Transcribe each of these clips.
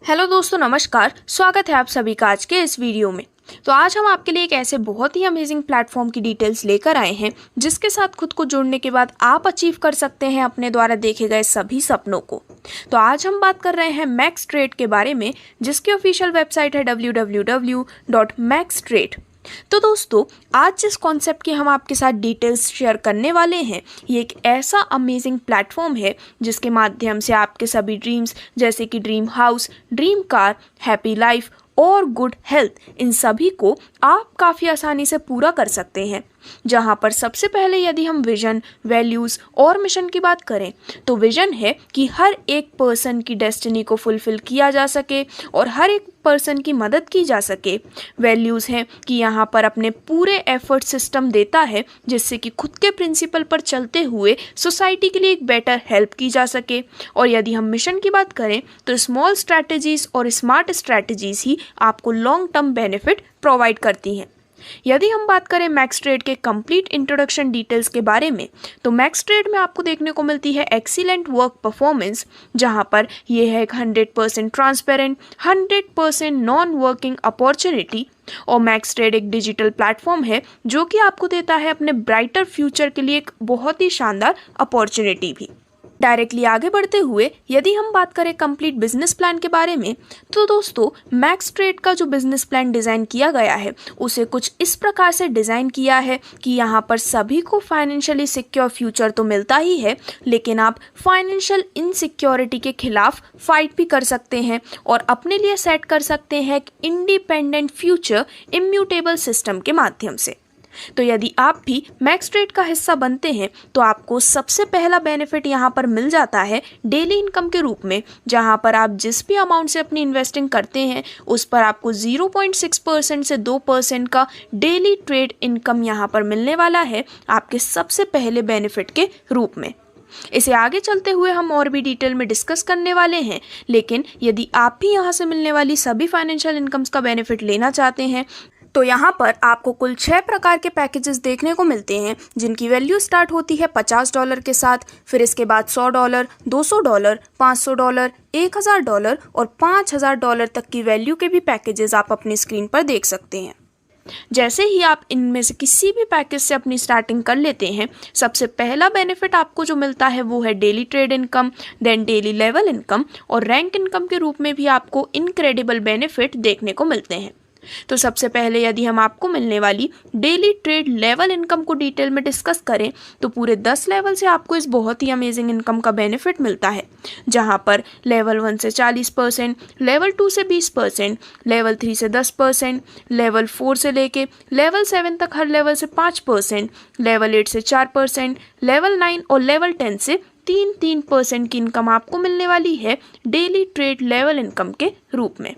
Hello दोस्तों, नमस्कार। स्वागत है आप सभी का आज के इस वीडियो में। तो आज हम आपके लिए एक ऐसे बहुत ही अमेजिंग प्लेटफॉर्म की डिटेल्स लेकर आए हैं जिसके साथ खुद को जोड़ने के बाद आप अचीव कर सकते हैं अपने द्वारा देखे गए सभी सपनों को। तो आज हम बात कर रहे हैं मैक्स ट्रेड के बारे में, जिसकी ऑफिशियल वेबसाइट है www.maxtrade। तो दोस्तों, आज जिस कॉन्सेप्ट की हम आपके साथ डिटेल्स शेयर करने वाले हैं, ये एक ऐसा अमेजिंग प्लेटफॉर्म है जिसके माध्यम से आपके सभी ड्रीम्स जैसे कि dream house, dream car, happy life और गुड हेल्थ, इन सभी को आप काफ़ी आसानी से पूरा कर सकते हैं। जहां पर सबसे पहले यदि हम विजन, वैल्यूज़ और मिशन की बात करें तो विजन है कि हर एक पर्सन की डेस्टिनी को फुलफिल किया जा सके और हर एक पर्सन की मदद की जा सके। वैल्यूज़ हैं कि यहाँ पर अपने पूरे एफर्ट सिस्टम देता है जिससे कि खुद के प्रिंसिपल पर चलते हुए सोसाइटी के लिए एक बेटर हेल्प की जा सके। और यदि हम मिशन की बात करें तो स्मॉल स्ट्रैटेजीज़ और स्मार्ट स्ट्रैटेजीज़ ही आपको लॉन्ग टर्म बेनिफिट प्रोवाइड करती हैं। यदि हम बात करें मैक्स ट्रेड के कंप्लीट इंट्रोडक्शन डिटेल्स के बारे में, तो मैक्स ट्रेड में आपको देखने को मिलती है एक्सीलेंट वर्क परफॉर्मेंस, जहां पर यह है एक 100% ट्रांसपेरेंट, 100% नॉन वर्किंग अपॉर्चुनिटी। और मैक्स ट्रेड एक डिजिटल प्लेटफॉर्म है जो कि आपको देता है अपने ब्राइटर फ्यूचर के लिए एक बहुत ही शानदार अपॉर्चुनिटी भी। डायरेक्टली आगे बढ़ते हुए यदि हम बात करें कंप्लीट बिजनेस प्लान के बारे में, तो दोस्तों मैक्स ट्रेड का जो बिजनेस प्लान डिज़ाइन किया गया है उसे कुछ इस प्रकार से डिज़ाइन किया है कि यहाँ पर सभी को फाइनेंशियली सिक्योर फ्यूचर तो मिलता ही है, लेकिन आप फाइनेंशियल इनसिक्योरिटी के खिलाफ फाइट भी कर सकते हैं और अपने लिए सेट कर सकते हैं एक इंडिपेंडेंट फ्यूचर इम्यूटेबल सिस्टम के माध्यम से। तो यदि आप भी मैक्स ट्रेड का हिस्सा बनते हैं तो आपको सबसे पहला बेनिफिट यहाँ पर मिल जाता है डेली इनकम के रूप में, जहाँ पर आप जिस भी अमाउंट से अपनी इन्वेस्टिंग करते हैं उस पर आपको 0.6% से 2% का डेली ट्रेड इनकम यहाँ पर मिलने वाला है आपके सबसे पहले बेनिफिट के रूप में। इसे आगे चलते हुए हम और भी डिटेल में डिस्कस करने वाले हैं, लेकिन यदि आप भी यहाँ से मिलने वाली सभी फाइनेंशियल इनकम्स का बेनिफिट लेना चाहते हैं तो यहाँ पर आपको कुल 6 प्रकार के पैकेजेस देखने को मिलते हैं, जिनकी वैल्यू स्टार्ट होती है $50 के साथ, फिर इसके बाद $100, $200, $500, $1000 और $5000 तक की वैल्यू के भी पैकेजेस आप अपनी स्क्रीन पर देख सकते हैं। जैसे ही आप इनमें से किसी भी पैकेज से अपनी स्टार्टिंग कर लेते हैं, सबसे पहला बेनिफिट आपको जो मिलता है वो है daily trade income, then daily level income और रैंक इनकम के रूप में भी आपको इनक्रेडिबल बेनिफिट देखने को मिलते हैं। तो सबसे पहले यदि हम आपको मिलने वाली डेली ट्रेड लेवल इनकम को डिटेल में डिस्कस करें तो पूरे 10 लेवल से आपको इस बहुत ही अमेजिंग इनकम का बेनिफिट मिलता है, जहां पर लेवल 1 से 40%, लेवल 2 से 20%, लेवल 3 से 10%, लेवल 4 से लेके लेवल 7 तक हर लेवल से 5%, लेवल 8 से 4%, लेवल 9 और लेवल 10 से 3% की इनकम आपको मिलने वाली है डेली ट्रेड लेवल इनकम के रूप में।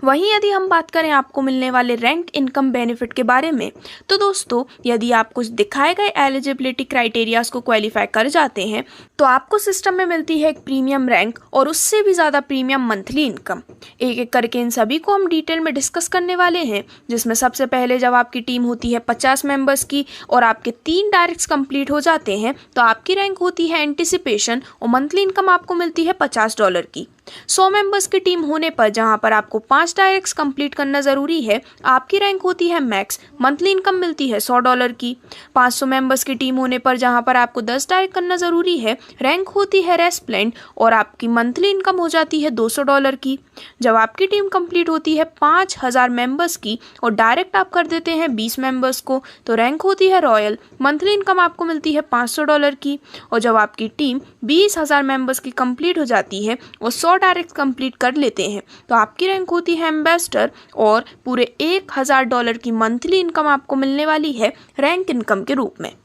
वहीं यदि हम बात करें आपको मिलने वाले रैंक इनकम बेनिफिट के बारे में, तो दोस्तों यदि आप कुछ दिखाए गए एलिजिबिलिटी क्राइटेरियाज को क्वालिफाई कर जाते हैं तो आपको सिस्टम में मिलती है एक प्रीमियम रैंक और उससे भी ज़्यादा प्रीमियम मंथली इनकम। एक एक करके इन सभी को हम डिटेल में डिस्कस करने वाले हैं, जिसमें सबसे पहले जब आपकी टीम होती है 50 मेंबर्स की और आपके 3 डायरेक्ट्स कंप्लीट हो जाते हैं तो आपकी रैंक होती है एंटिसिपेशन और मंथली इनकम आपको मिलती है $50 की। 100 मेंबर्स की टीम होने पर जहां पर आपको 5 डायरेक्ट्स कंप्लीट करना जरूरी है, आपकी रैंक होती है मैक्स, मंथली इनकम मिलती है $100 की। 500 मेंबर्स की टीम होने पर जहां पर आपको 10 डायरेक्ट करना जरूरी है, रैंक होती है रेस्प्लेंट और आपकी मंथली इनकम हो जाती है $200 की। जब आपकी टीम कंप्लीट होती है 5000 मेंबर्स की और डायरेक्ट आप कर देते हैं 20 मेंबर्स को, तो रैंक होती है रॉयल, मंथली इनकम आपको मिलती है $500 की। और जब आपकी टीम 20,000 मेंबर्स की कंप्लीट हो जाती है और 100 डायरेक्ट कंप्लीट कर लेते हैं तो आपकी रैंक होती है एम्बेसडर और पूरे $1000 की मंथली इनकम आपको मिलने वाली है रैंक इनकम के रूप में।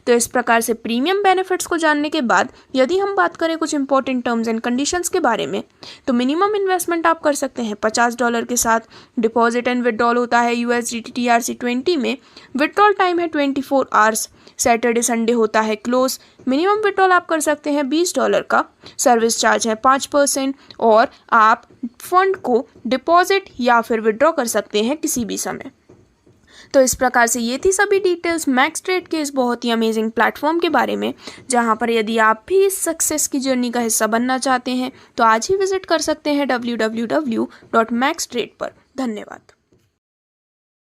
तो इस प्रकार से प्रीमियम बेनिफिट्स को जानने के बाद यदि हम बात करें कुछ इंपॉर्टेंट टर्म्स एंड कंडीशंस के बारे में, तो मिनिमम इन्वेस्टमेंट आप कर सकते हैं $50 के साथ। डिपॉजिट एंड विड्रॉल होता है USDT TRC20 में। विड्रॉल टाइम है 24 आवर्स। सैटरडे संडे होता है क्लोज। मिनिमम विड्रॉल आप कर सकते हैं $20 का। सर्विस चार्ज है 5% और आप फंड को डिपॉजिट या फिर विड्रॉ कर सकते हैं किसी भी समय। तो इस प्रकार से ये थी सभी डिटेल्स मैक्स ट्रेड के इस बहुत ही अमेजिंग प्लेटफॉर्म के बारे में, जहां पर यदि आप भी इस सक्सेस की जर्नी का हिस्सा बनना चाहते हैं तो आज ही विजिट कर सकते हैं www.maxtrade पर। धन्यवाद।